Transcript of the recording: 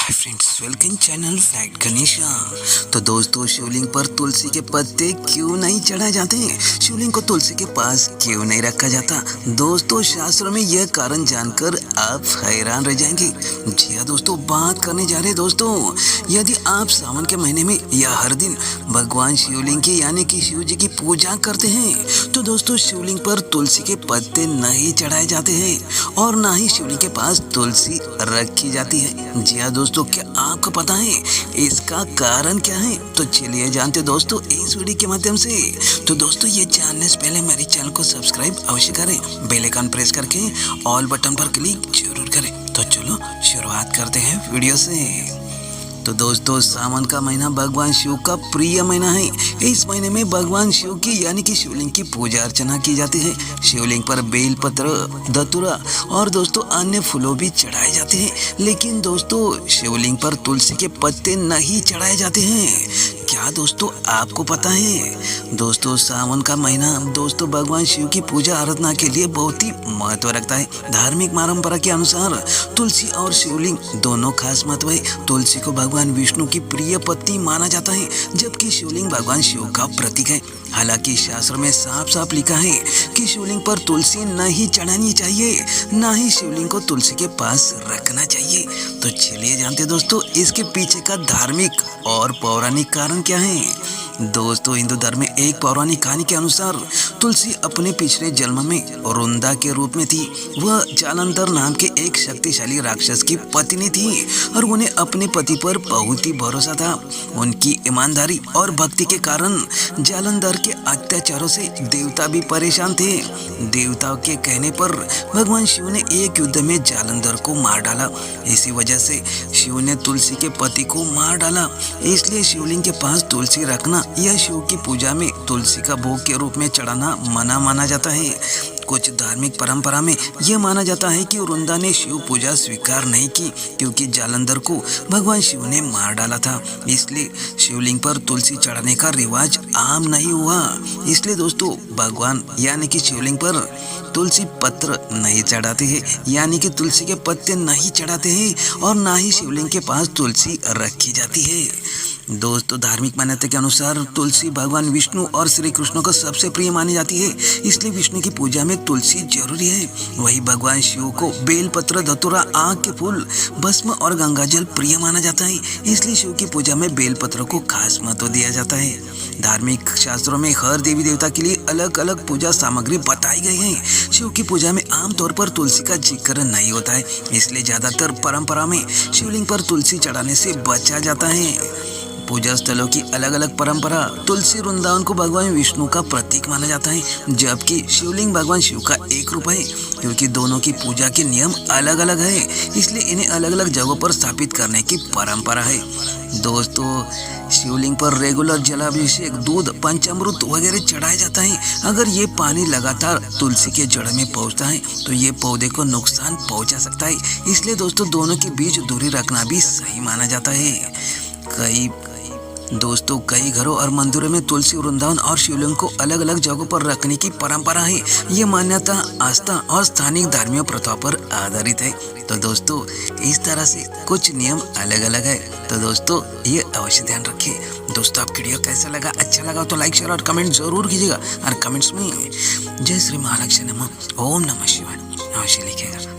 Hi friends, welcome channel fact Ganesha. तो दोस्तों, शिवलिंग पर तुलसी के पत्ते क्यों नहीं चढ़ाए जाते? शिवलिंग को तुलसी के पास क्यों नहीं रखा जाता? दोस्तों, शास्त्रों में यह कारण जानकर आप हैरान रह जाएंगे। जी हाँ दोस्तों, बात करने जा रहे हैं दोस्तों, यदि आप सावन के महीने में या हर दिन भगवान शिवलिंग की यानी कि शिव जी की पूजा करते हैं तो दोस्तों शिवलिंग पर तुलसी के पत्ते नहीं चढ़ाए जाते हैं और ना ही शिवलिंग के पास तुलसी रखी जाती है। जी हाँ दोस्तों, क्या आपको पता है इसका कारण क्या है? तो चलिए जानते दोस्तों इस वीडियो के माध्यम से। तो दोस्तों, ये जानने से पहले मेरे चैनल को सब्सक्राइब अवश्य करें, बेल आइकन प्रेस करके ऑल बटन पर क्लिक जरूर करें। तो चलो शुरुआत करते हैं वीडियो से। तो दोस्तों, सावन का महीना भगवान शिव का प्रिय महीना है। इस महीने में भगवान शिव की यानी कि शिवलिंग की पूजा अर्चना की जाती है। शिवलिंग पर बेल पत्र, धतूरा और दोस्तों अन्य फूलों भी चढ़ाए जाते हैं। लेकिन दोस्तों, शिवलिंग पर तुलसी के पत्ते नहीं चढ़ाए जाते हैं। क्या दोस्तों आपको पता है? दोस्तों, सावन का महीना दोस्तों भगवान शिव की पूजा आराधना के लिए बहुत ही महत्व रखता है। धार्मिक परंपरा के अनुसार तुलसी और शिवलिंग दोनों खास महत्व है। तुलसी को भगवान विष्णु की प्रिय पत्नी माना जाता है, जबकि शिवलिंग भगवान शिव का प्रतीक है। हालांकि शास्त्र में साफ साफ लिखा है कि शिवलिंग पर तुलसी नहीं चढ़ानी चाहिए, ना ही शिवलिंग को तुलसी के पास रखना चाहिए। तो चलिए जानते दोस्तों इसके पीछे का धार्मिक और पौराणिक कारण क्या है। दोस्तों, हिंदू धर्म में एक पौराणिक कहानी के अनुसार तुलसी अपने पिछले जन्म में रुंदा के रूप में थी। वह जालंधर नाम के एक शक्तिशाली राक्षस की पत्नी थी और उन्हें अपने पति पर बहुत ही भरोसा था। उनकी ईमानदारी और भक्ति के कारण जालंधर के अत्याचारों से देवता भी परेशान थे। देवताओं के कहने पर भगवान शिव ने एक युद्ध में जालंधर को मार डाला। इसी वजह से शिव ने तुलसी के पति को मार डाला। इसलिए शिवलिंग के पास तुलसी रखना या शिव की पूजा में तुलसी का भोग के रूप में चढ़ाना मना माना जाता है। कुछ धार्मिक परंपरा में यह माना जाता है कि वृंदा ने शिव पूजा स्वीकार नहीं की क्योंकि जालंधर को भगवान शिव ने मार डाला था। इसलिए शिवलिंग पर तुलसी चढ़ाने का रिवाज आम नहीं हुआ। इसलिए दोस्तों, भगवान यानी कि शिवलिंग पर तुलसी पत्र नहीं चढ़ाते हैं, यानी कि तुलसी के पत्ते नहीं चढ़ाते हैं और ना ही शिवलिंग के पास तुलसी रखी जाती है। दोस्तों, धार्मिक मान्यता के अनुसार तुलसी भगवान विष्णु और श्री कृष्ण को सबसे प्रिय मानी जाती है। इसलिए विष्णु की पूजा में तुलसी जरूरी है। वही भगवान शिव को बेलपत्र, धतूरा, आग के फूल, भस्म और गंगाजल प्रिय माना जाता है। इसलिए शिव की पूजा में बेलपत्र को खास महत्व दिया जाता है। धार्मिक शास्त्रों में हर देवी देवता के लिए अलग अलग पूजा सामग्री बताई गई है। शिव की पूजा में आमतौर पर तुलसी का जिक्र नहीं होता है, इसलिए ज्यादातर परंपरा में शिवलिंग पर तुलसी चढ़ाने से बचा जाता है। पूजा स्थलों की अलग अलग परंपरा। तुलसी वृंदावन को भगवान विष्णु का प्रतीक माना जाता है, जबकि शिवलिंग भगवान शिव का एक रूप है। क्योंकि दोनों की पूजा के नियम अलग अलग है, इसलिए इन्हें अलग अलग जगहों पर स्थापित करने की परंपरा है। दोस्तों, शिवलिंग पर रेगुलर जलाभिषेक, दूध, पंचामृत वगैरह चढ़ाया जाता है। अगर ये पानी लगातार तुलसी के जड़ में पहुंचता है तो ये पौधे को नुकसान पहुंचा सकता है। इसलिए दोस्तों, दोनों के बीच दूरी रखना भी सही माना जाता है। कई घरों और मंदिरों में तुलसी, वृंदावन और शिवलिंग को अलग अलग जगहों पर रखने की परंपरा है। ये मान्यता आस्था और स्थानिक धार्मिक प्रथा पर आधारित है। तो दोस्तों, इस तरह से कुछ नियम अलग अलग है। तो दोस्तों, ये अवश्य ध्यान रखिए। दोस्तों, आपको वीडियो कैसा लगा? अच्छा लगा तो लाइक, शेयर और कमेंट जरूर कीजिएगा और कमेंट्स में जय श्री महालक्ष्मी नमः, ओम नमः शिवाय अवश्य लिखिएगा।